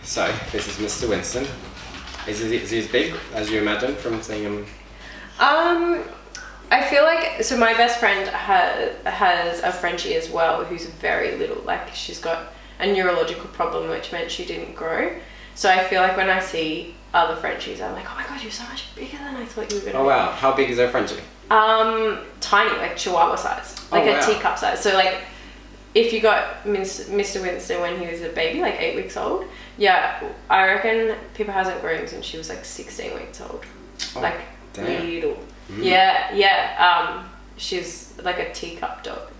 So, this is Mr. Winston. Is he as big as you imagine from seeing him? I feel like, so my best friend has a Frenchie as well who's very little. Like, she's got a neurological problem which meant she didn't grow. So I feel like when I see other Frenchies, I'm like, oh my god, you're so much bigger than I thought you were going to be. Oh wow, how big is our Frenchie? Tiny, like Chihuahua size. Like a teacup size. So like, if you got Mr. Winston when he was a baby, like 8 weeks old, yeah, I reckon Pippa hasn't grown since she was like 16 weeks old. Oh, like, damn. little. Yeah. She's like a teacup dog.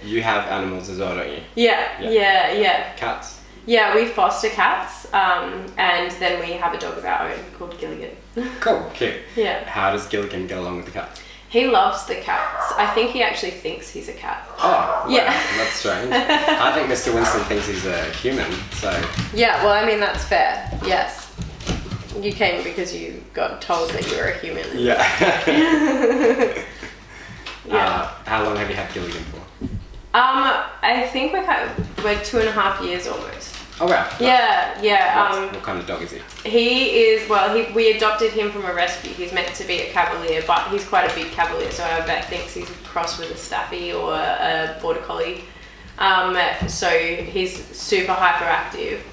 You have animals as well, don't you? Yeah. Cats? Yeah, we foster cats, and then we have a dog of our own called Gilligan. Cool, cute. Yeah. How does Gilligan get along with the cats? He loves the cats. I think he actually thinks he's a cat. Oh, wow. Yeah. That's strange. I think Mr. Winston thinks he's a human, so... Yeah, well, I mean, that's fair. Yes. You came because you got told that you were a human. Yeah. Yeah. How long have you had Gilligan for? I think we're 2.5 years almost. Oh wow. Yeah. What kind of dog is he? We adopted him from a rescue. He's meant to be a Cavalier, but he's quite a big Cavalier, so I bet thinks he's crossed with a Staffy or a Border Collie. So he's super hyperactive,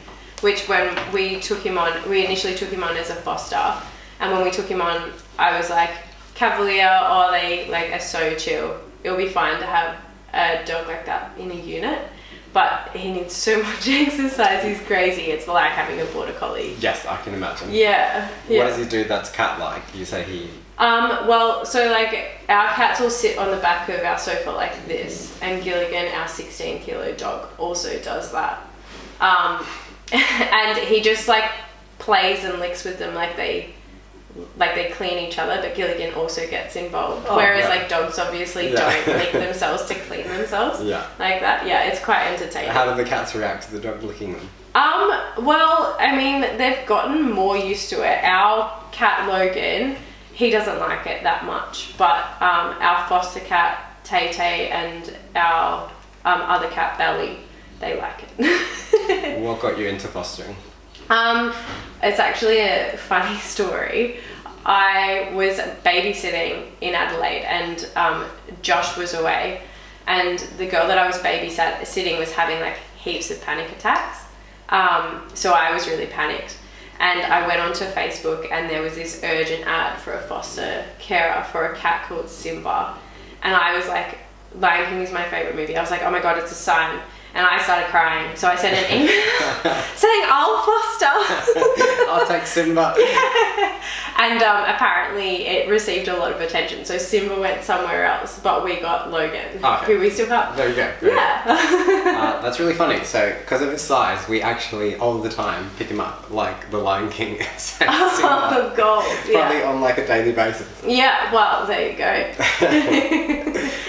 which when we initially took him on as a foster, and when we took him on, I was like, Cavalier, they like are so chill. It'll be fine to have a dog like that in a unit. But he needs so much exercise, he's crazy. It's like having a Border Collie. Yes, I can imagine. Yeah. What does he do that's cat-like? You say he... So like our cats will sit on the back of our sofa like this, and Gilligan, our 16-kilo dog, also does that. And he just like plays and licks with them like they clean each other, but Gilligan also gets involved. Whereas like dogs obviously don't lick themselves to clean themselves. Yeah. Like that. Yeah, it's quite entertaining. How do the cats react to the dog licking them? Well, I mean, they've gotten more used to it. Our cat Logan, he doesn't like it that much, but our foster cat Tay Tay and our other cat Belly, they like it. What got you into fostering? It's actually a funny story. I was babysitting in Adelaide, and Josh was away, and the girl that I was babysitting was having like heaps of panic attacks. So I was really panicked, and I went onto Facebook, and there was this urgent ad for a foster carer for a cat called Simba, and I was like, Lion King is my favorite movie. I was like, oh my god, it's a sign. And I started crying, so I sent an email saying, I'll foster. I'll take Simba. And apparently it received a lot of attention, so Simba went somewhere else, but we got Logan, who we still have. There you go. Yeah. That's really funny. So, because of his size, we actually all the time pick him up like the Lion King. Oh, gold. Probably on like a daily basis. Yeah, well, there you go.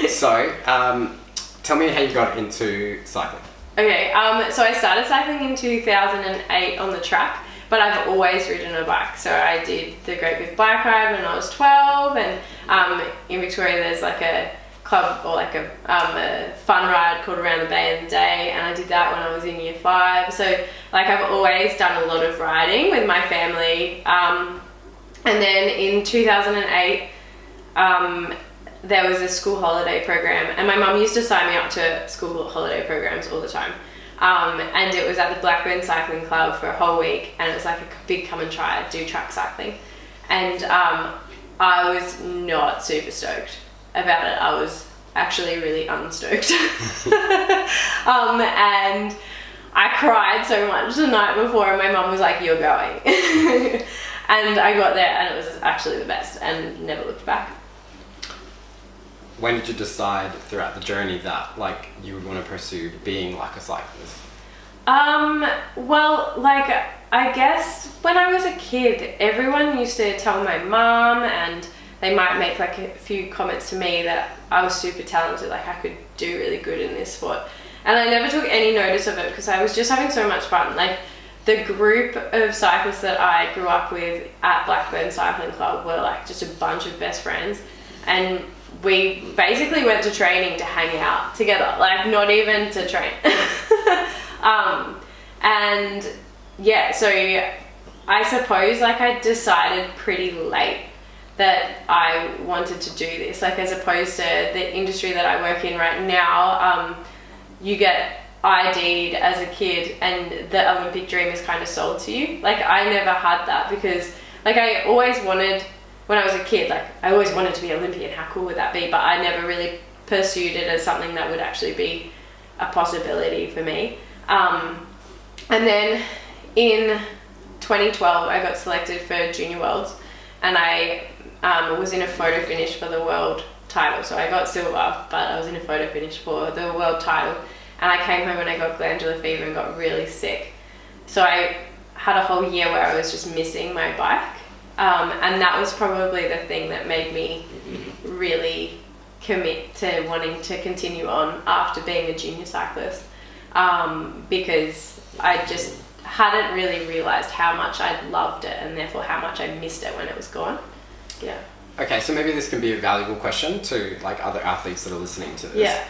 So, tell me how you got into cycling. Okay, so I started cycling in 2008 on the track, but I've always ridden a bike. So I did the Great Big Bike Ride when I was 12, and in Victoria there's like a club or like a fun ride called Around the Bay in the Day, and I did that when I was in year 5. So like I've always done a lot of riding with my family. And then in 2008, there was a school holiday program, and my mum used to sign me up to school holiday programs all the time. And it was at the Blackburn Cycling Club for a whole week, and it was like a big come and try, do track cycling. And I was not super stoked about it. I was actually really unstoked. And I cried so much the night before, and my mum was like, you're going. And I got there, and it was actually the best, and never looked back. When did you decide throughout the journey that like you would want to pursue being like a cyclist? Well, like I guess when I was a kid, everyone used to tell my mum, and they might make like a few comments to me that I was super talented, like I could do really good in this sport. And I never took any notice of it because I was just having so much fun. Like the group of cyclists that I grew up with at Blackburn Cycling Club were like just a bunch of best friends, and we basically went to training to hang out together, like not even to train. And yeah, so I suppose like I decided pretty late that I wanted to do this, like as opposed to the industry that I work in right now. You get ID'd as a kid and the Olympic dream is kind of sold to you. Like I never had that, because like I always wanted, when I was a kid, like I always wanted to be Olympian. How cool would that be? But I never really pursued it as something that would actually be a possibility for me. And then in 2012 I got selected for Junior Worlds, and I was in a photo finish for the world title. So I got silver, but I was in a photo finish for the world title, and I came home and I got glandular fever and got really sick. So I had a whole year where I was just missing my bike, and that was probably the thing that made me really commit to wanting to continue on after being a junior cyclist, because I just hadn't really realised how much I loved it, and therefore how much I missed it when it was gone. Yeah. Okay, so maybe this can be a valuable question to like other athletes that are listening to this. Yeah.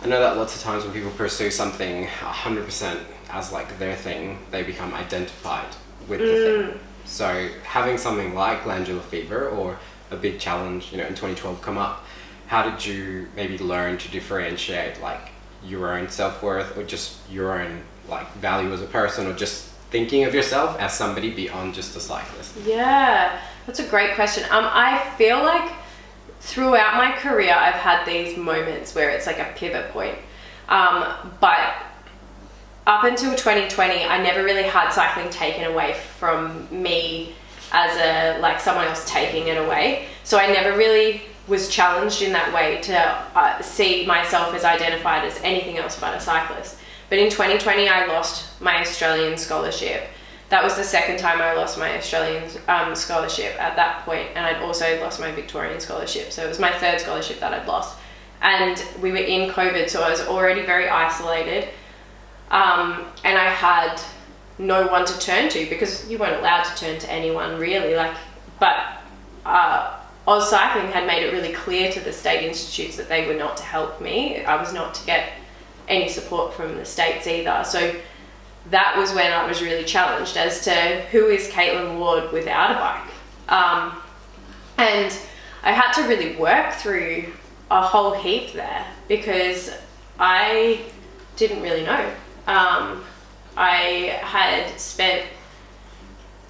I know that lots of times when people pursue something 100% as like their thing, they become identified with the thing. So having something like glandular fever or a big challenge, in 2012 come up, how did you maybe learn to differentiate like your own self-worth, or just your own like value as a person, or just thinking of yourself as somebody beyond just a cyclist? Yeah, that's a great question. I feel like throughout my career I've had these moments where it's like a pivot point, but up until 2020 I never really had cycling taken away from me as a like someone else taking it away, so I never really was challenged in that way to see myself as identified as anything else but a cyclist. But in 2020 I lost my Australian scholarship. That was the second time I lost my Australian scholarship at that point, and I'd also lost my Victorian scholarship. So it was my third scholarship that I'd lost. And we were in COVID, so I was already very isolated. And I had no one to turn to, because you weren't allowed to turn to anyone really. But Oz Cycling had made it really clear to the state institutes that they were not to help me. I was not to get any support from the states either. So that was when I was really challenged as to who is Caitlin Ward without a bike. And I had to really work through a whole heap there, because I didn't really know. I had spent,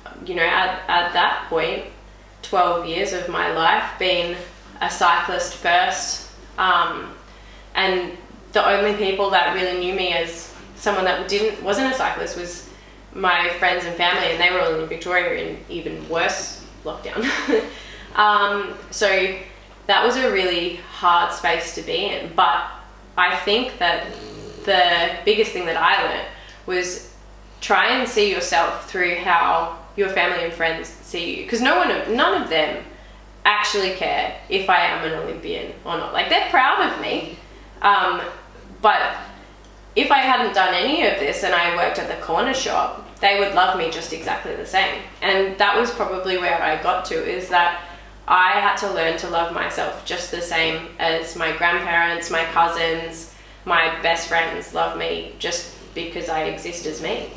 at that point, 12 years of my life being a cyclist first. And the only people that really knew me as someone that wasn't a cyclist was my friends and family, and they were all in Victoria in even worse lockdown. So that was a really hard space to be in. But I think that the biggest thing that I learned was try and see yourself through how your family and friends see you, because none of them actually care if I am an Olympian or not. Like, they're proud of me, but if I hadn't done any of this and I worked at the corner shop, they would love me just exactly the same. And that was probably where I got to, is that I had to learn to love myself just the same as my grandparents, my cousins, my best friends love me just because I exist as me.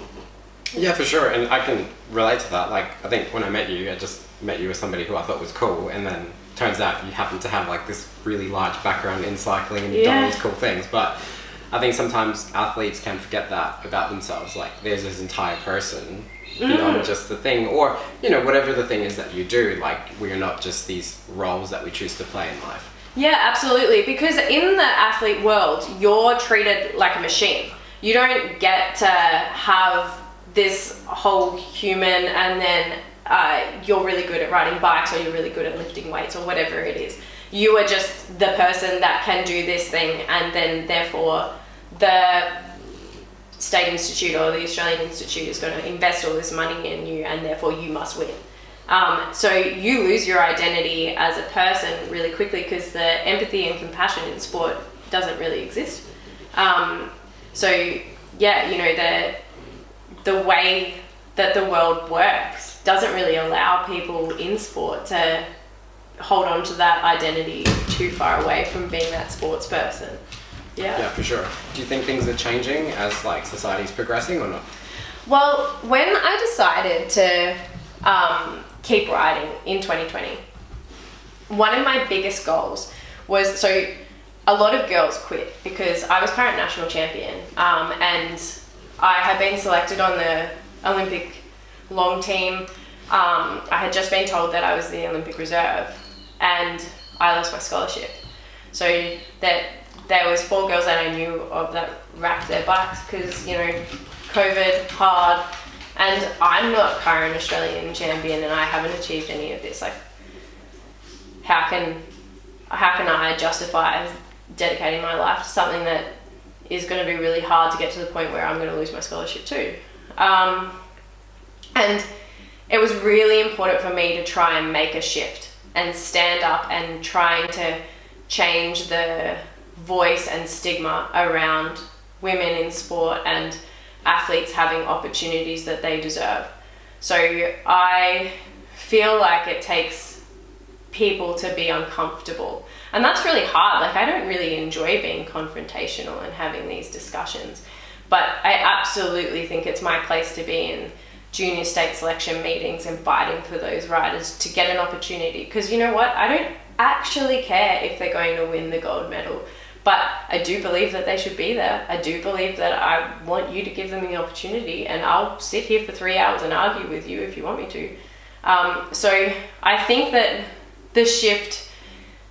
Yeah, for sure. And I can relate to that. Like, I think when I met you, I just met you as somebody who I thought was cool, and then turns out you happen to have like this really large background in cycling and you've done all these cool things. But I think sometimes athletes can forget that about themselves. Like, there's this entire person beyond just the thing, or whatever the thing is that you do. Like, we are not just these roles that we choose to play in life. Yeah, absolutely. Because in the athlete world, you're treated like a machine. You don't get to have this whole human, and then you're really good at riding bikes, or you're really good at lifting weights, or whatever it is. You are just the person that can do this thing, and then therefore the State Institute or the Australian Institute is going to invest all this money in you, and therefore you must win. So you lose your identity as a person really quickly, because the empathy and compassion in sport doesn't really exist. The way that the world works doesn't really allow people in sport to hold on to that identity too far away from being that sports person. Yeah, for sure. Do you think things are changing as like society's progressing or not? Well, when I decided to keep riding in 2020, one of my biggest goals was, so a lot of girls quit because I was current national champion, and I had been selected on the Olympic long team. I had just been told that I was the Olympic reserve, and I lost my scholarship. So that there was 4 girls that I knew of that wrapped their bikes because, you know, COVID, hard, and I'm not current Australian champion and I haven't achieved any of this. Like, how can I justify dedicating my life to something that is going to be really hard to get to the point where I'm going to lose my scholarship too? And it was really important for me to try and make a shift and stand up and trying to change the voice and stigma around women in sport and athletes having opportunities that they deserve. So I feel like it takes people to be uncomfortable, and that's really hard. Like, I don't really enjoy being confrontational and having these discussions, but I absolutely think it's my place to be in junior state selection meetings and fighting for those riders to get an opportunity, because you know what, I don't actually care if they're going to win the gold medal, but I do believe that they should be there. I do believe that I want you to give them the opportunity, and I'll sit here for 3 hours and argue with you if you want me to. So I think that the shift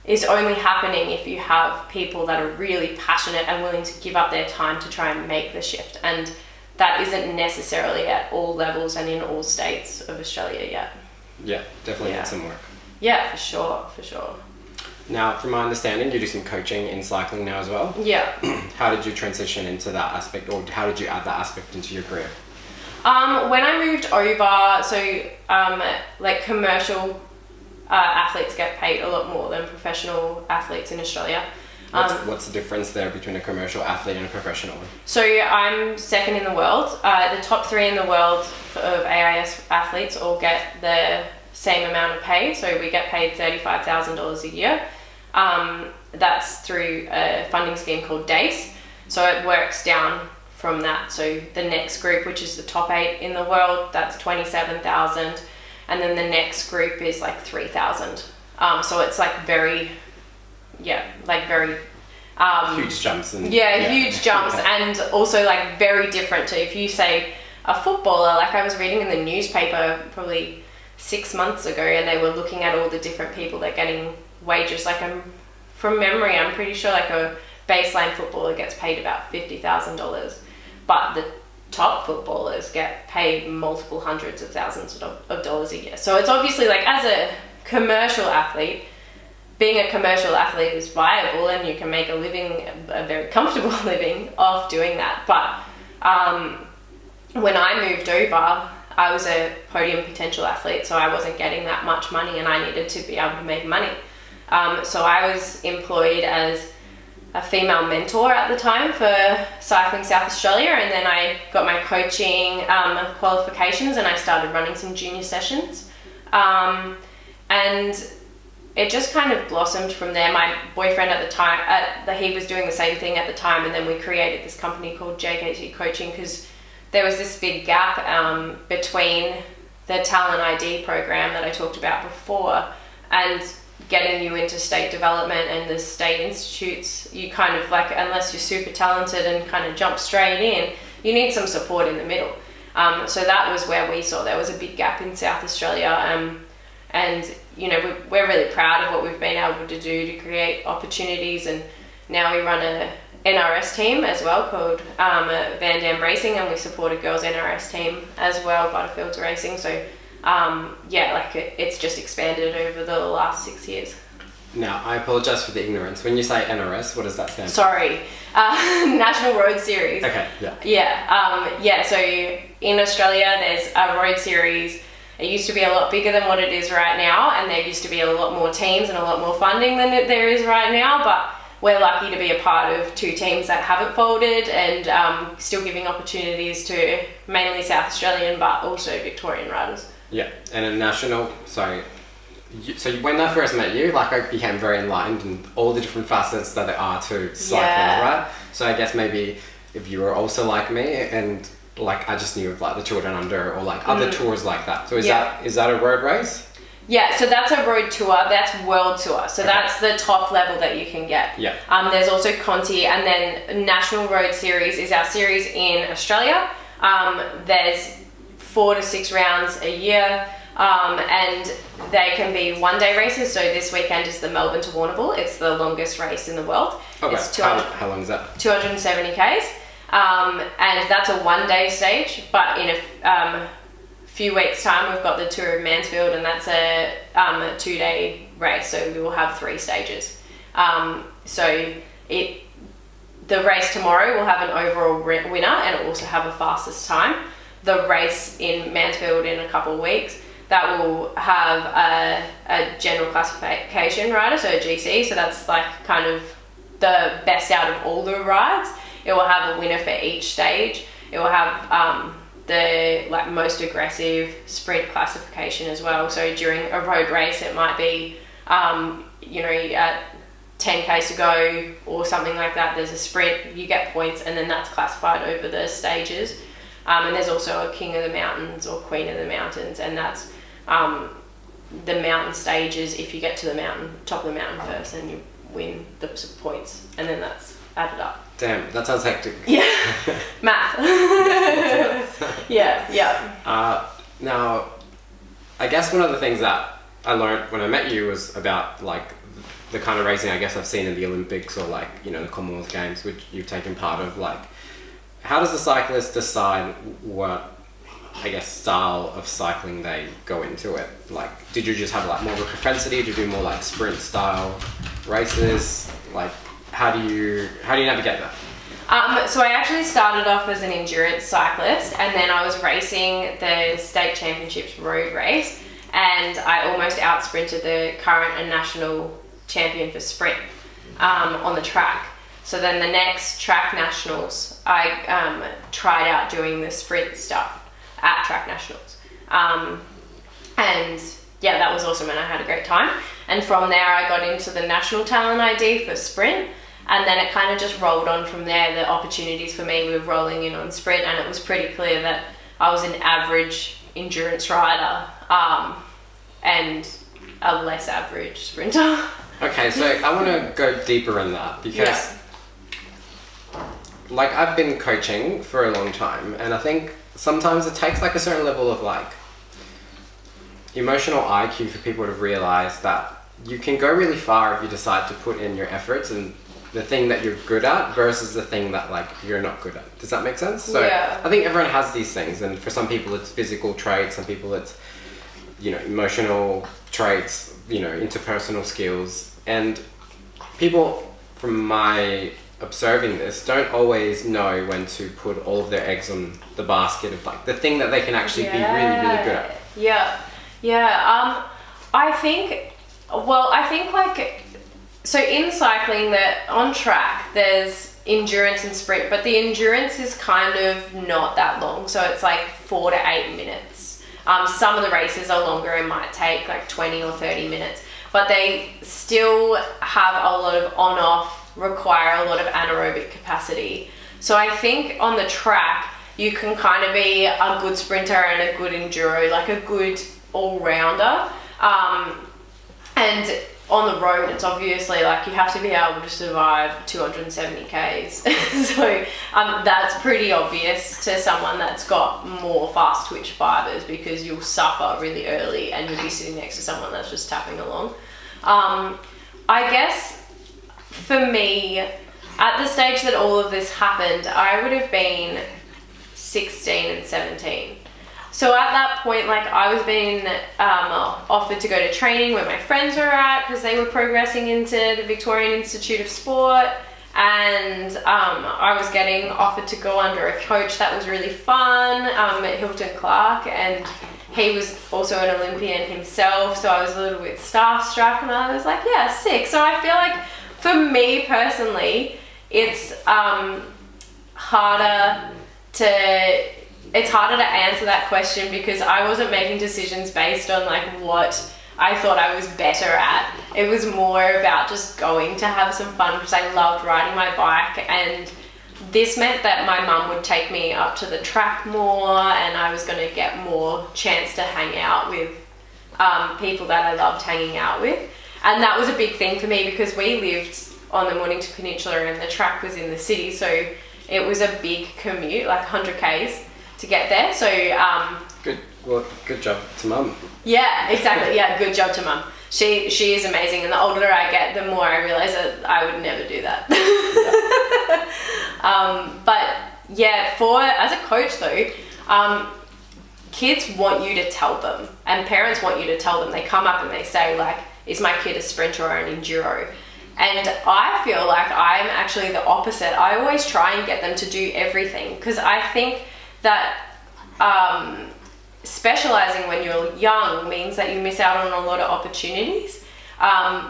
is only happening if you have people that are really passionate and willing to give up their time to try and make the shift, and that isn't necessarily at all levels and in all states of Australia yet. Yeah, definitely need some work. Yeah, for sure. Now, from my understanding, you do some coaching in cycling now as well. Yeah. How did you transition into that aspect, or how did you add that aspect into your career? When I moved over, so like commercial athletes get paid a lot more than professional athletes in Australia. What's the difference there between a commercial athlete and a professional one? So I'm second in the world. The top 3 in the world of AIS athletes all get the same amount of pay. So we get paid $35,000 a year. That's through a funding scheme called DACE. So it works down from that. So the next group, which is the top 8 in the world, that's 27,000. And then the next group is like 3,000. So it's like very huge jumps. Huge jumps. And also like very different to if you say a footballer. Like, I was reading in the newspaper probably 6 months ago, and they were looking at all the different people that are getting wages. Like, from memory, I'm pretty sure like a baseline footballer gets paid about $50,000, but the top footballers get paid multiple hundreds of thousands of dollars a year. So it's obviously, like, as a commercial athlete, being a commercial athlete is viable, and you can make a living, a very comfortable living off doing that. But when I moved over, I was a podium potential athlete, so I wasn't getting that much money, and I needed to be able to make money. So I was employed as a female mentor at the time for Cycling South Australia, and then I got my coaching qualifications, and I started running some junior sessions. And it just kind of blossomed from there. My boyfriend at the time, he was doing the same thing at the time, and then we created this company called JKT Coaching because there was this big gap between the Talent ID program that I talked about before and getting you into state development and the state institutes. You kind of, like, unless you're super talented and kind of jump straight in, you need some support in the middle. So that was where we saw there was a big gap in South Australia. And, you know, we're really proud of what we've been able to do to create opportunities. And now we run a NRS team as well called Van Dam Racing, and we support a girls NRS team as well, Butterfields Racing. So it's just expanded over the last 6 years. Now, I apologize for the ignorance. When you say NRS, what does that stand for? Sorry, National Road Series. Okay, yeah. So in Australia, there's a road series. It used to be a lot bigger than what it is right now, and there used to be a lot more teams and a lot more funding than there is right now, but we're lucky to be a part of 2 teams that haven't folded and still giving opportunities to mainly South Australian but also Victorian riders. Yeah, and a national, so when I first met you, like, I became very enlightened in all the different facets that there are to cycling, right? So I guess maybe if you were also like me and like I just knew of like the Children Under or like other tours like that. So is Yeah. that a road race? Yeah, so that's a road tour. That's world tour. So that's the top level that you can get. Yeah. There's also Conti, and then National Road Series is our series in Australia. There's 4 to 6 rounds a year, and they can be one-day races. So this weekend is the Melbourne to Warrnambool. It's the longest race in the world. Okay. It's How long is that? 270 Ks, and that's a one-day stage. But in a few weeks' time, we've got the Tour of Mansfield, and that's a 2-day race. So we will have 3 stages. The race tomorrow will have an overall winner, and it will also have a fastest time. The race in Mansfield in a couple of weeks, that will have a general classification rider, so a GC. So that's like kind of the best out of all the rides. It will have a winner for each stage. It will have the like most aggressive sprint classification as well. So during a road race, it might be at 10K to go or something like that. There's a sprint, you get points, and then that's classified over the stages. And there's also a King of the Mountains or Queen of the Mountains, and that's the mountain stages. If you get to the top of the mountain first, then you win the points, and then that's added up. Damn, that sounds hectic. Yeah, math. Yeah. Now, I guess one of the things that I learned when I met you was about like the kind of racing I guess I've seen in the Olympics or like, you know, the Commonwealth Games, which you've taken part of. Like, how does the cyclist decide what, I guess, style of cycling they go into it? Like, did you just have like more of a propensity to do more like sprint style races? Like, how do you navigate that? So I actually started off as an endurance cyclist, and then I was racing the state championships road race, and I almost out-sprinted the current and national champion for sprint on the track. So then the next track nationals, I tried out doing the sprint stuff at track nationals. And yeah, that was awesome, and I had a great time. And from there I got into the national talent ID for sprint, and then it kind of just rolled on from there. The opportunities for me were rolling in on sprint, and it was pretty clear that I was an average endurance rider and a less average sprinter. Okay, so I want to go deeper in that because like I've been coaching for a long time, and I think sometimes it takes like a certain level of like emotional IQ for people to realize that you can go really far if you decide to put in your efforts and the thing that you're good at versus the thing that like you're not good at. Does that make sense? So Yeah. I think everyone has these things, and for some people it's physical traits, some people it's, you know, emotional traits, you know, interpersonal skills. And people, from my observing this, don't always know when to put all of their eggs on the basket of like the thing that they can actually be really, really good at. I think like, so in cycling, that on track there's endurance and sprint, but the endurance is kind of not that long, so it's like 4 to 8 minutes. Some of the races are longer and might take like 20 or 30 minutes, but they still have a lot of on-off, require a lot of anaerobic capacity. So I think on the track you can kind of be a good sprinter and a good enduro, like a good all-rounder. And on the road, it's obviously like you have to be able to survive 270 Ks. So that's pretty obvious to someone that's got more fast twitch fibers, because you'll suffer really early and you'll be sitting next to someone that's just tapping along. I guess for me, at the stage that all of this happened, I would have been 16 and 17. So at that point, like, I was being offered to go to training where my friends were at, because they were progressing into the Victorian Institute of Sport, and I was getting offered to go under a coach that was really fun at Hilton Clark, and he was also an Olympian himself, so I was a little bit starstruck, and I was like, yeah, sick. So I feel like for me personally, it's harder to answer that question, because I wasn't making decisions based on like what I thought I was better at. It was more about just going to have some fun, because I loved riding my bike, and this meant that my mum would take me up to the track more, and I was going to get more chance to hang out with people that I loved hanging out with. And that was a big thing for me because we lived on the Mornington Peninsula and the track was in the city, so it was a big commute, like 100 k's to get there. So good job to mum. Yeah, exactly. Yeah, good job to mum. She is amazing, and the older I get, the more I realise that I would never do that. But yeah, as a coach though, kids want you to tell them, and parents want you to tell them. They come up and they say like, is my kid a sprinter or an enduro? And I feel like I'm actually the opposite. I always try and get them to do everything, because I think that specializing when you're young means that you miss out on a lot of opportunities,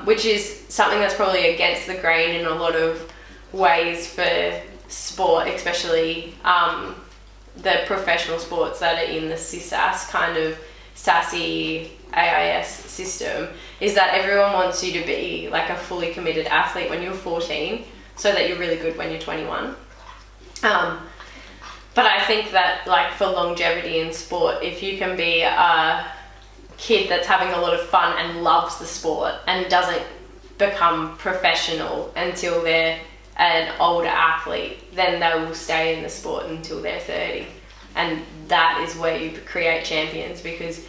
which is something that's probably against the grain in a lot of ways for sport, especially the professional sports that are in the CSAS kind of SASSy AIS system, is that everyone wants you to be like a fully committed athlete when you're 14 so that you're really good when you're 21. But I think that like for longevity in sport, if you can be a kid that's having a lot of fun and loves the sport and doesn't become professional until they're an older athlete, then they will stay in the sport until they're 30. And that is where you create champions, because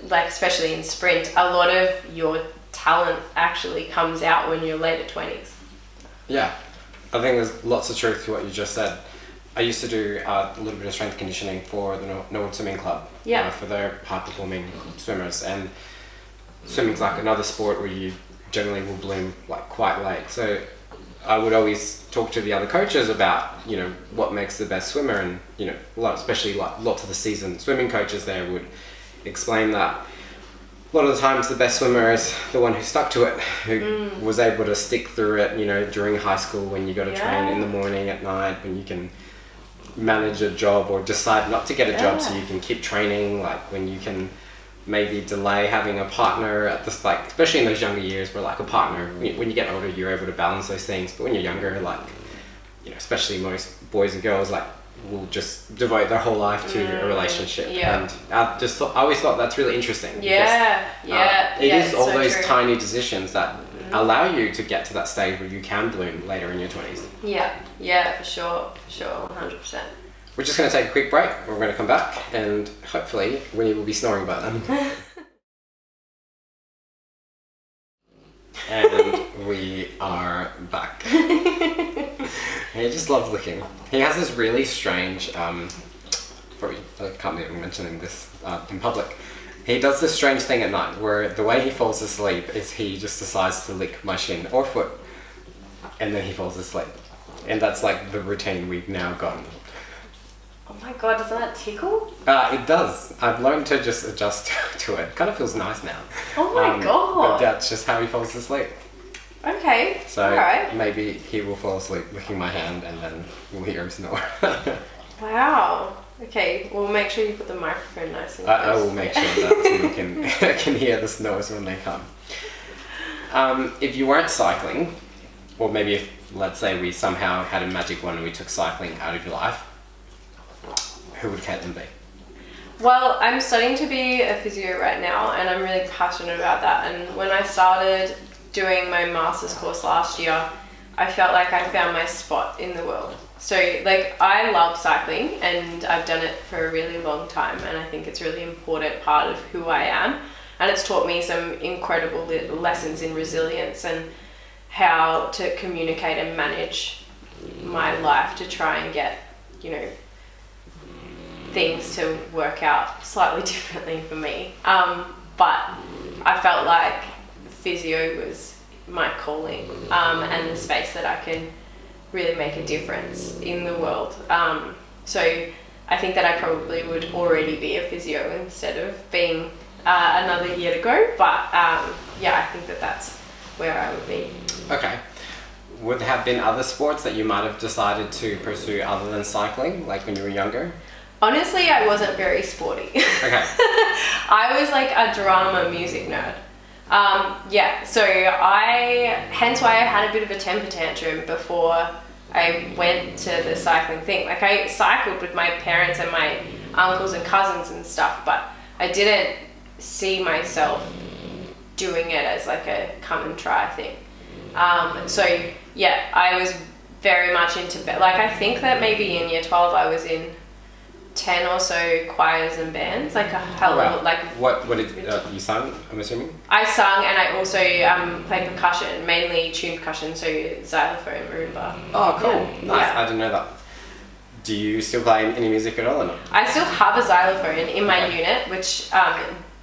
like especially in sprint, a lot of your talent actually comes out when you're later 20s. Yeah, I think there's lots of truth to what you just said. I used to do a little bit of strength conditioning for the Norwood Swimming Club, for their high-performing swimmers, and swimming's like another sport where you generally will bloom like quite late. So I would always talk to the other coaches about, you know, what makes the best swimmer, and you know, especially like lots of the seasoned swimming coaches there would explain that a lot of the times the best swimmer is the one who stuck to it, who was able to stick through it, you know, during high school when you got to train in the morning, at night, when you can manage a job or decide not to get a job so you can keep training, like when you can maybe delay having a partner at this, like especially in those younger years where like a partner, when you get older you're able to balance those things, but when you're younger, like, you know, especially most boys and girls like will just devote their whole life to a relationship. And I always thought that's really interesting. It is all those tiny decisions that allow you to get to that stage where you can bloom later in your 20s. For sure, 100%. We're just going to take a quick break. We're going to come back and hopefully Winnie will be snoring by then. And we are back. He just loves licking. He has this really strange, probably I can't even mention this in public. He does this strange thing at night where the way he falls asleep is he just decides to lick my shin or foot, and then he falls asleep. And that's like the routine we've now gotten. Oh my god, doesn't that tickle? It does. I've learned to just adjust to it. Kind of feels nice now. Oh my god. But that's just how he falls asleep. Okay. So alright. Maybe he will fall asleep licking my hand and then we'll hear him snore. Wow. Okay, well make sure you put the microphone nice and close. I will make sure that we can hear the snores when they come. If you weren't cycling, or maybe if, let's say, we somehow had a magic wand and we took cycling out of your life, who would Caitlin be? Well, I'm studying to be a physio right now, and I'm really passionate about that. And when I started doing my master's course last year, I felt like I found my spot in the world. So, like, I love cycling, and I've done it for a really long time, and I think it's a really important part of who I am. And it's taught me some incredible lessons in resilience and how to communicate and manage my life to try and get, you know, things to work out slightly differently for me. But I felt like physio was my calling, and the space that I can really make a difference in the world. So I think that I probably would already be a physio instead of being another year to go. But I think that that's where I would be. Okay. Would there have been other sports that you might have decided to pursue other than cycling, like when you were younger? Honestly, I wasn't very sporty. Okay. I was like a drama music nerd. So hence why I had a bit of a temper tantrum before I went to the cycling thing. Like I cycled with my parents and my uncles and cousins and stuff, but I didn't see myself doing it as like a come and try thing. So yeah, I was very much into like I think that maybe in year 12 I was in 10 or so choirs and bands, like a hell of like. What did you sung? I'm assuming. I sung, and I also played percussion, mainly tuned percussion, so xylophone, marimba. Oh, cool! Yeah. Nice. Yeah. I didn't know that. Do you still play any music at all or not? I still have a xylophone in my unit, which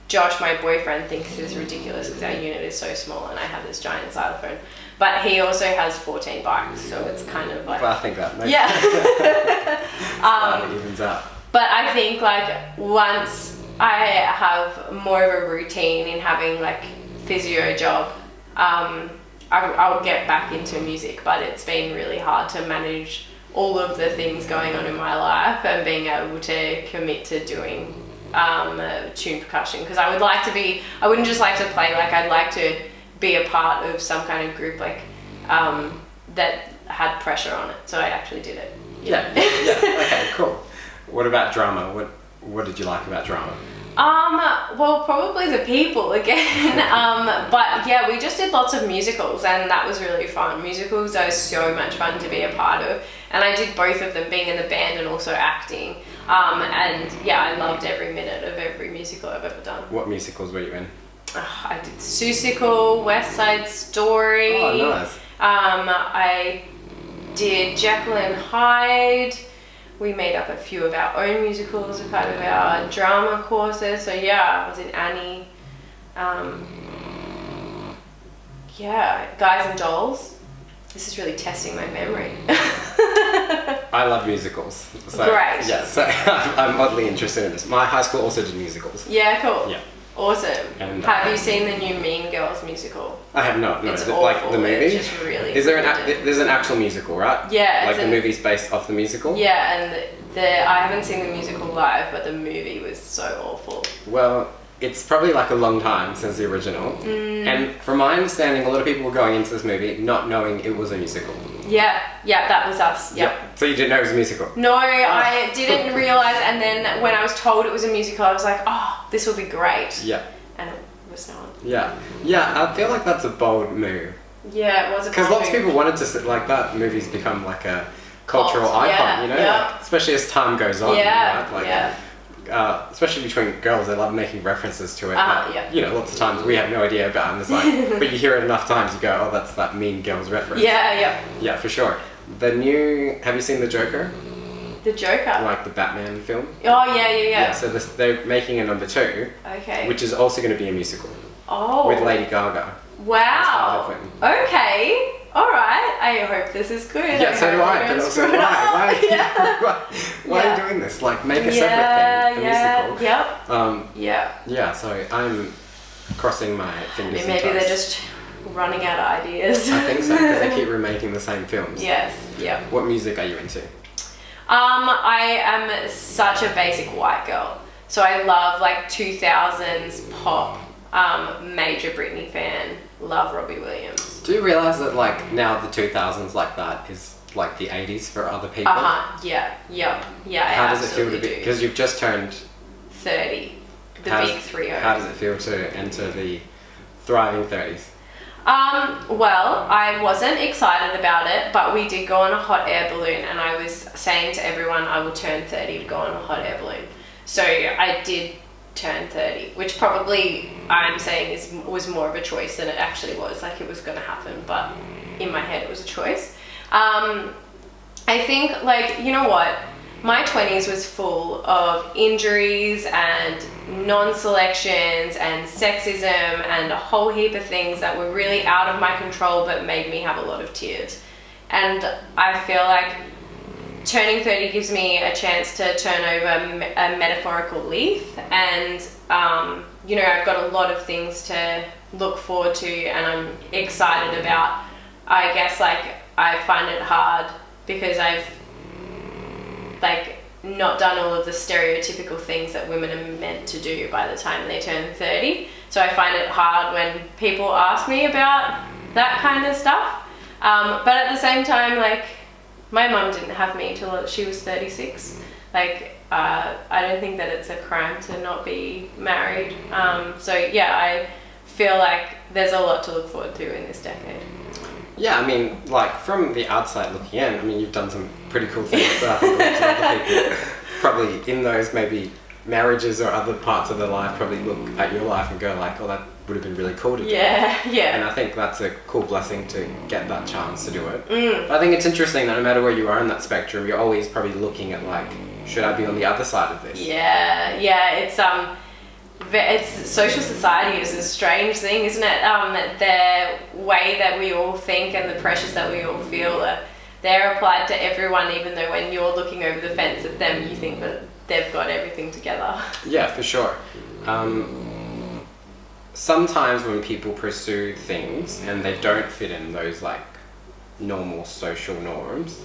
Josh, my boyfriend, thinks is ridiculous because our unit is so small and I have this giant xylophone. But he also has 14 bikes, so it's kind of like. Well, I think that. Maybe. Yeah. It evens out. But I think like once I have more of a routine in having like physio job, I'll get back into music. But it's been really hard to manage all of the things going on in my life and being able to commit to doing tuned percussion, because I would like to be. I wouldn't just like to play. Like I'd like to be a part of some kind of group like that had pressure on it. So I actually did it. Yeah. Okay, cool. What about drama? What did you like about drama? Well, probably the people again. But yeah, we just did lots of musicals, and that was really fun. Musicals are so much fun to be a part of, and I did both of them, being in the band and also acting. And yeah, I loved every minute of every musical I've ever done. What musicals were you in? I did Seussical, West Side Story. Oh, nice. I did Jekyll and Hyde. We made up a few of our own musicals as part of our drama courses. So yeah, I was in Annie. Yeah, Guys and Dolls. This is really testing my memory. I love musicals. So, Great. Yeah, so I'm oddly interested in this. My high school also did musicals. Yeah, cool. Yeah. Awesome. And, have you seen the new Mean Girls musical? I have not. No, It's is it like awful. the movie? It's just really. Is there brilliant. there's an actual musical, right? Yeah. Like the movie's based off the musical? Yeah, and I haven't seen the musical live, but the movie was so awful. Well, it's probably like a long time since the original. And from my understanding, a lot of people were going into this movie not knowing it was a musical. Yeah, that was us. Yep. Yeah. So you didn't know it was a musical? No, I didn't realise, and then when I was told it was a musical, I was like, oh, this will be great. Yeah. And it was not. Yeah. Yeah, I feel like that's a bold move. Yeah, it was a Because bold lots of move. people wanted to sit like that. Movies become like a cultural Cult, icon, yeah, you know? yeah. Like, especially as time goes on, Yeah, right? Like, yeah. especially between girls, they love making references to it. But, yeah. you know, lots of times we have no idea about it, and it's like, but you hear it enough times, you go, oh, that's that Mean Girls reference. Yeah. Yeah, for sure. The new, have you seen The Joker? The Joker. Like the Batman film? Oh, yeah. So they're making a number 2, Okay. which is also going to be a musical Oh. with Lady Gaga. Wow. Harley Quinn. Okay. All right. I hope this is good. Yeah, so do I. hope But don't also, screw it up. why? Yeah. Why are you doing this? Like, make a separate thing, a musical. Yep. Yeah. So I'm crossing my fingers. and Maybe toes. they're just running out of ideas. I think so, because they keep remaking the same films. Yes. Yep. What music are you into? I am such a basic white girl, so I love like 2000s pop. Major Britney fan. Love Robbie Williams. Do you realize that like now the 2000s like that is like the 80s for other people? Yeah. How does it feel to be? Because you've just turned 30. The how big does- 30. How does it feel to enter the thriving 30s? Well, I wasn't excited about it, but we did go on a hot air balloon, and I was saying to everyone I will turn 30 to go on a hot air balloon. So I did turn 30, which probably I'm saying was more of a choice than it actually was. Like it was going to happen, but in my head it was a choice. I think, like, you know what? My 20s was full of injuries and non-selections and sexism and a whole heap of things that were really out of my control but made me have a lot of tears. And I feel like turning 30 gives me a chance to turn over a metaphorical leaf, and you know, I've got a lot of things to look forward to and I'm excited about. I guess like I find it hard because I've like not done all of the stereotypical things that women are meant to do by the time they turn 30. So I find it hard when people ask me about that kind of stuff. But at the same time, like, my mum didn't have me till she was 36. Like, I don't think that it's a crime to not be married. So yeah, I feel like there's a lot to look forward to in this decade. Yeah, I mean, like, from the outside looking in, I mean, you've done some pretty cool things, but I think lots of other people probably in those maybe marriages or other parts of their life probably look at your life and go like, oh, that would have been really cool to do. Yeah. And I think that's a cool blessing to get that chance to do it. But I think it's interesting that no matter where you are in that spectrum, you're always probably looking at like, should I be on the other side of this? Yeah, it's social society is a strange thing, isn't it? The way that we all think and the pressures that we all feel, they're applied to everyone, even though when you're looking over the fence at them, you think that they've got everything together. Yeah, for sure. Sometimes when people pursue things and they don't fit in those like normal social norms,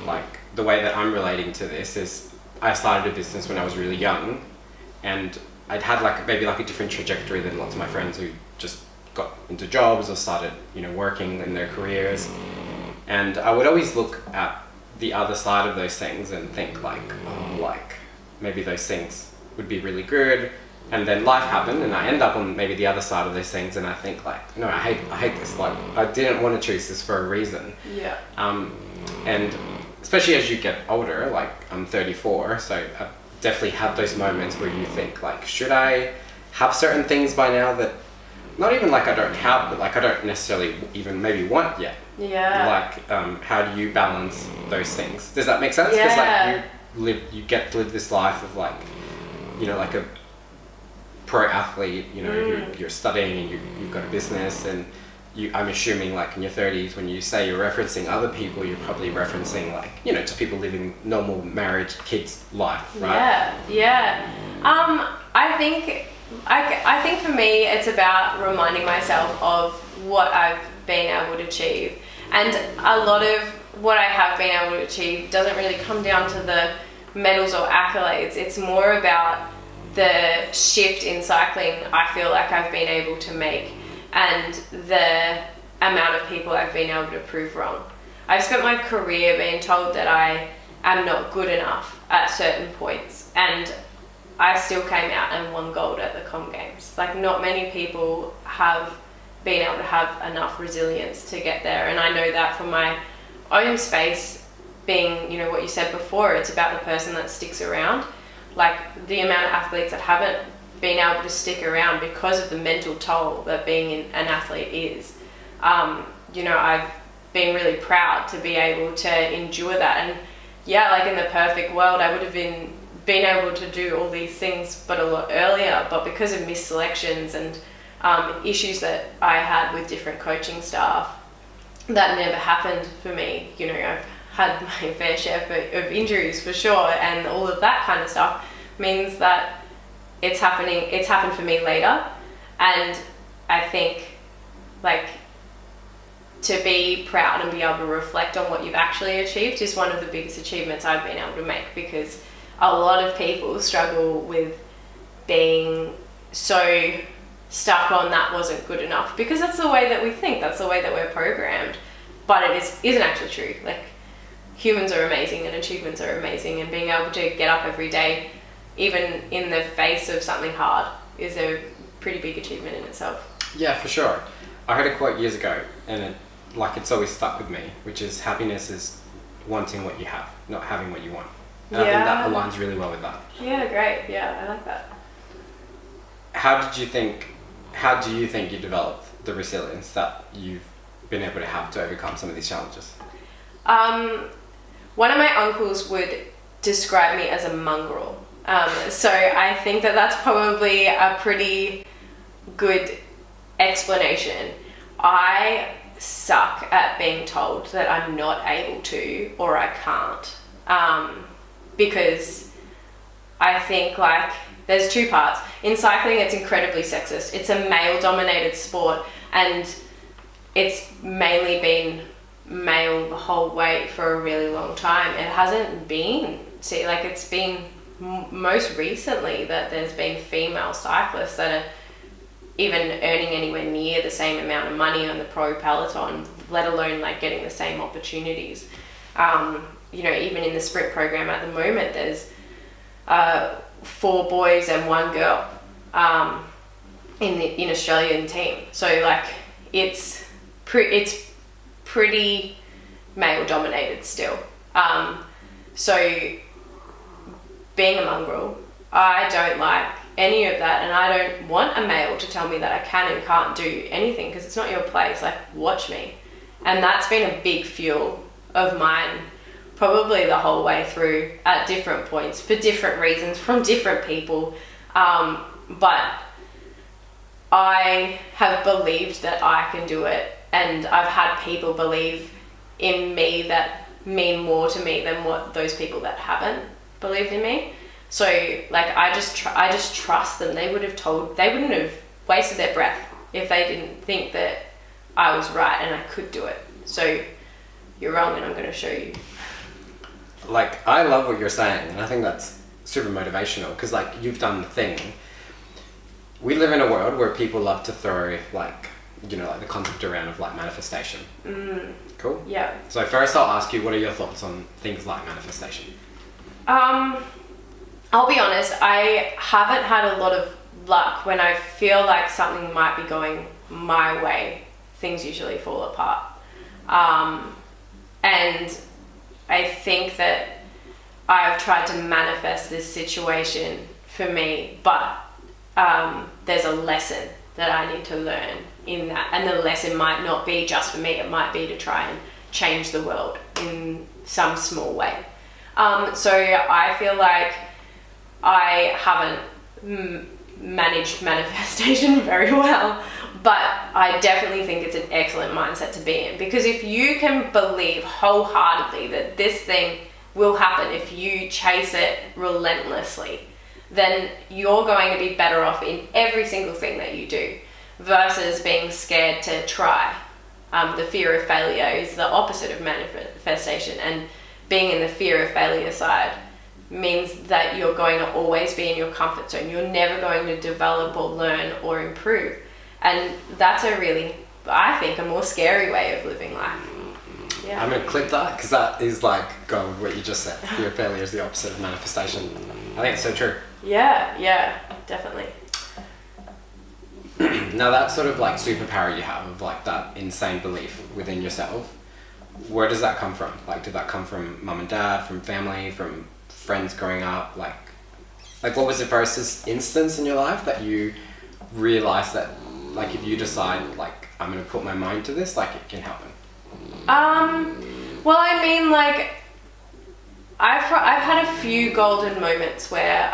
like the way that I'm relating to this is I started a business when I was really young, and I'd had like maybe like a different trajectory than lots of my friends who just got into jobs or started, you know, working in their careers. And I would always look at the other side of those things and think like, oh, like maybe those things would be really good. And then life happened and I end up on maybe the other side of those things and I think like, no, I hate this. Like, I didn't want to choose this for a reason. Yeah. And especially as you get older, like I'm 34, so I've definitely had those moments where you think like, should I have certain things by now that not even like I don't have, but like I don't necessarily even maybe want yet. Yeah. Like, how do you balance those things? Does that make sense? Yeah. Because like you get to live this life of like, you know, like a pro athlete, you know, you're studying and you've got a business, and I'm assuming like in your 30s when you say you're referencing other people, you're probably referencing like, you know, just people living normal marriage, kids life, right? Yeah. I think for me it's about reminding myself of what I've been able to achieve, and a lot of what I have been able to achieve doesn't really come down to the medals or accolades. It's more about the shift in cycling I feel like I've been able to make and the amount of people I've been able to prove wrong. I've spent my career being told that I am not good enough at certain points, and I still came out and won gold at the Com Games. Like, not many people have been able to have enough resilience to get there, and I know that from my own space being, you know, what you said before, it's about the person that sticks around. Like, the amount of athletes that haven't been able to stick around because of the mental toll that being an athlete is. You know, I've been really proud to be able to endure that. And yeah, like in the perfect world, I would have been able to do all these things, but a lot earlier. But because of misselections and issues that I had with different coaching staff, that never happened for me. You know, I've had my fair share of injuries for sure, and all of that kind of stuff means that it's happened for me later. And I think, like, to be proud and be able to reflect on what you've actually achieved is one of the biggest achievements I've been able to make, because a lot of people struggle with being so stuck on that wasn't good enough, because that's the way that we think, that's the way that we're programmed, but it isn't actually true. Like, humans are amazing and achievements are amazing, and being able to get up every day, even in the face of something hard, is a pretty big achievement in itself. Yeah, for sure. I heard a quote years ago, and it's always stuck with me, which is how-happiness is wanting what you have, not having what you want. And I think that aligns really well with that. Yeah, great. Yeah, I like that. How do you think you developed the resilience that you've been able to have to overcome some of these challenges? One of my uncles would describe me as a mongrel. So I think that that's probably a pretty good explanation. I suck at being told that I'm not able to or I can't. Because I think, like, there's two parts. In cycling, it's incredibly sexist. It's a male-dominated sport, and it's mainly been male the whole way for a really long time. It hasn't been, it's been most recently that there's been female cyclists that are even earning anywhere near the same amount of money on the pro peloton, let alone like getting the same opportunities. Even in the sprint program at the moment, there's 4 boys and 1 girl in Australian team. So like it's pretty male dominated still. So being a mongrel, I don't like any of that, and I don't want a male to tell me that I can and can't do anything, because it's not your place. Like, watch me. And that's been a big fuel of mine probably the whole way through at different points for different reasons from different people. But I have believed that I can do it, and I've had people believe in me that mean more to me than what those people that haven't believed in me. So like I just trust them. They wouldn't have wasted their breath if they didn't think that I was right and I could do it. So you're wrong, and I'm going to show you. Like, I love what you're saying, and I think that's super motivational, because like you've done the thing. We live in a world where people love to throw like the concept around of like manifestation. Cool. Yeah. So first I'll ask you, what are your thoughts on things like manifestation? I'll be honest, I haven't had a lot of luck. When I feel like something might be going my way, things usually fall apart. And I think that I've tried to manifest this situation for me, but there's a lesson that I need to learn in that. And the lesson might not be just for me, it might be to try and change the world in some small way. So I feel like I haven't managed manifestation very well, but I definitely think it's an excellent mindset to be in, because if you can believe wholeheartedly that this thing will happen if you chase it relentlessly, then you're going to be better off in every single thing that you do versus being scared to try. The fear of failure is the opposite of manifestation, and being in the fear of failure side means that you're going to always be in your comfort zone. You're never going to develop or learn or improve. And that's I think, a more scary way of living life. Yeah. I'm going to clip that, because that is like gold, what you just said. Fear of failure is the opposite of manifestation. I think it's so true. Yeah, definitely. Now that sort of like superpower you have of like that insane belief within yourself, where does that come from? Like, did that come from mum and dad, from family, from friends growing up? Like what was the first instance in your life that you realized that like if you decide like I'm going to put my mind to this, like it can happen? Well, I mean, like I've had a few golden moments where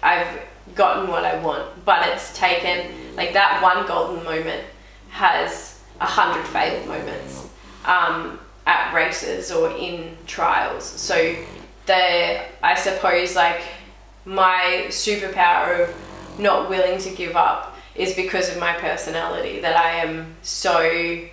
I've gotten what I want, but it's taken, like, that one golden moment has 100 failed moments at races or in trials. So I suppose like my superpower of not willing to give up is because of my personality, that I am so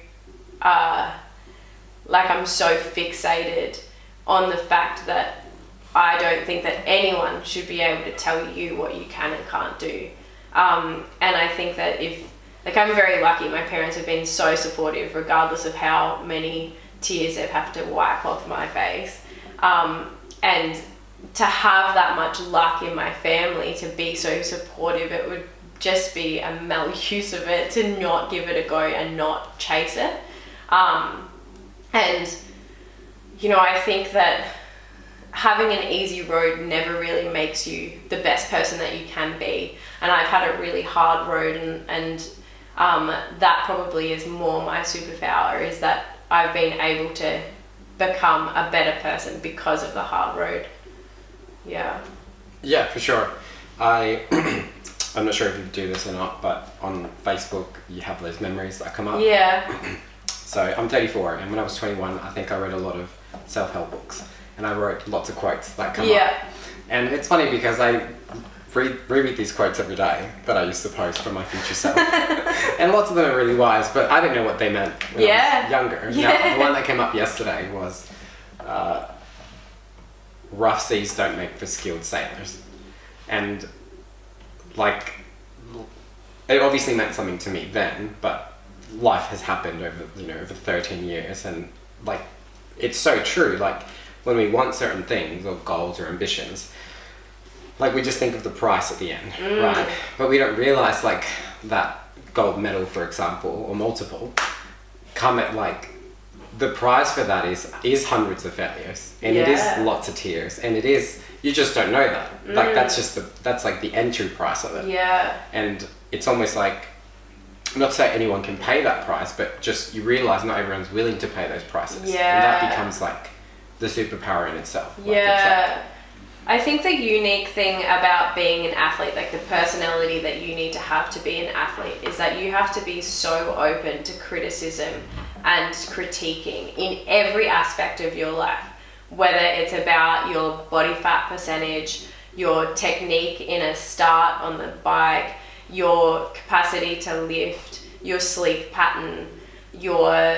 I'm so fixated on the fact that I don't think that anyone should be able to tell you what you can and can't do. And I think that I'm very lucky. My parents have been so supportive, regardless of how many tears they've had to wipe off my face. And to have that much luck in my family to be so supportive, it would just be a maluse of it to not give it a go and not chase it. And, I think that having an easy road never really makes you the best person that you can be. And I've had a really hard road, and that probably is more my superpower, is that I've been able to become a better person because of the hard road. Yeah. Yeah, for sure. I'm not sure if you do this or not, but on Facebook you have those memories that come up. Yeah. So I'm 34, and when I was 21, I think I read a lot of self-help books, and I wrote lots of quotes that come up. And it's funny because I reread these quotes every day that I used to post for my future self. And lots of them are really wise, but I didn't know what they meant when I was younger. Yeah. Now, the one that came up yesterday was, rough seas don't make for skilled sailors. And like, it obviously meant something to me then, but life has happened over 13 years, and like, it's so true. Like when we want certain things or goals or ambitions, like we just think of the price at the end, right? But we don't realize like that gold medal, for example, or multiple, come at like, the prize for that is hundreds of failures, and it is lots of tears, and it is, you just don't know that. Like that's like the entry price of it. Yeah. And it's almost like, not to say anyone can pay that price, but just you realize not everyone's willing to pay those prices. Yeah. And that becomes like the superpower in itself. Like, yeah. it's like, I think the unique thing about being an athlete, like the personality that you need to have to be an athlete, is that you have to be so open to criticism and critiquing in every aspect of your life, whether it's about your body fat percentage, your technique in a start on the bike, your capacity to lift, your sleep pattern, your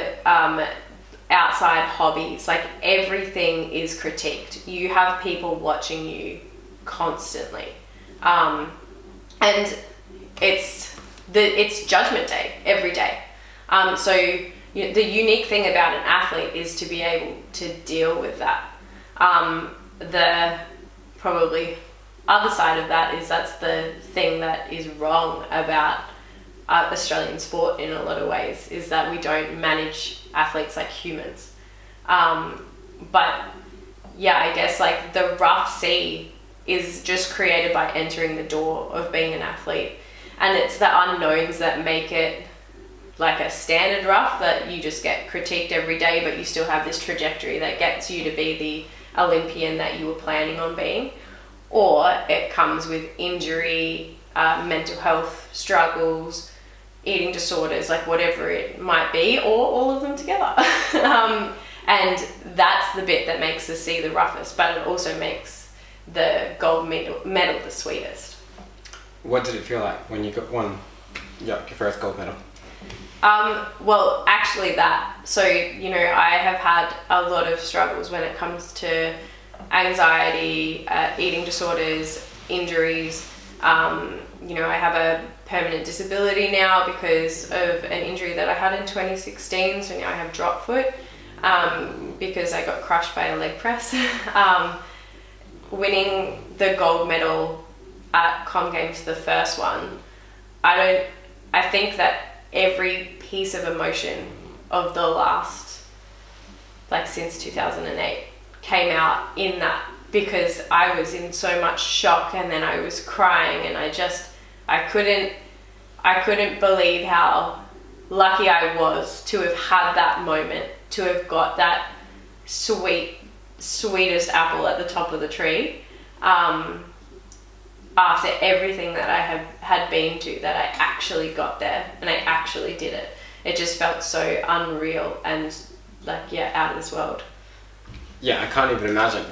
outside hobbies. Like everything is critiqued. You have people watching you constantly, and it's judgment day every day. So the unique thing about an athlete is to be able to deal with that. The probably other side of that is that's the thing that is wrong about Australian sport in a lot of ways, is that we don't manage athletes like humans. But yeah, I guess like the rough sea is just created by entering the door of being an athlete, and it's the unknowns that make it like a standard rough that you just get critiqued every day, but you still have this trajectory that gets you to be the Olympian that you were planning on being. Or it comes with injury, mental health struggles, eating disorders, like whatever it might be, or all of them together. And that's the bit that makes the sea the roughest, but it also makes the gold medal the sweetest. what did it feel like when you won your first gold medal? Well, actually that. So, you know, I have had a lot of struggles when it comes to anxiety, eating disorders, injuries. You know, I have a permanent disability now because of an injury that I had in 2016. So now I have drop foot because I got crushed by a leg press. Winning the gold medal at Com Games, the first one, I think that every piece of emotion of the last, like since 2008, came out in that, because I was in so much shock, and then I was crying, and I couldn't believe how lucky I was to have had that moment, to have got that sweetest apple at the top of the tree, after everything that I had been to, that I actually got there and I actually did it. It just felt so unreal and out of this world. Yeah, I can't even imagine.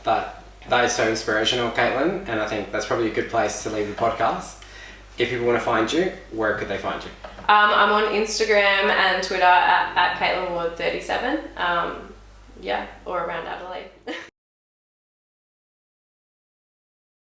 That is so inspirational, Caitlin, and I think that's probably a good place to leave the podcast. If people want to find you, where could they find you? I'm on Instagram and Twitter at CaitlinWard37, or around Adelaide.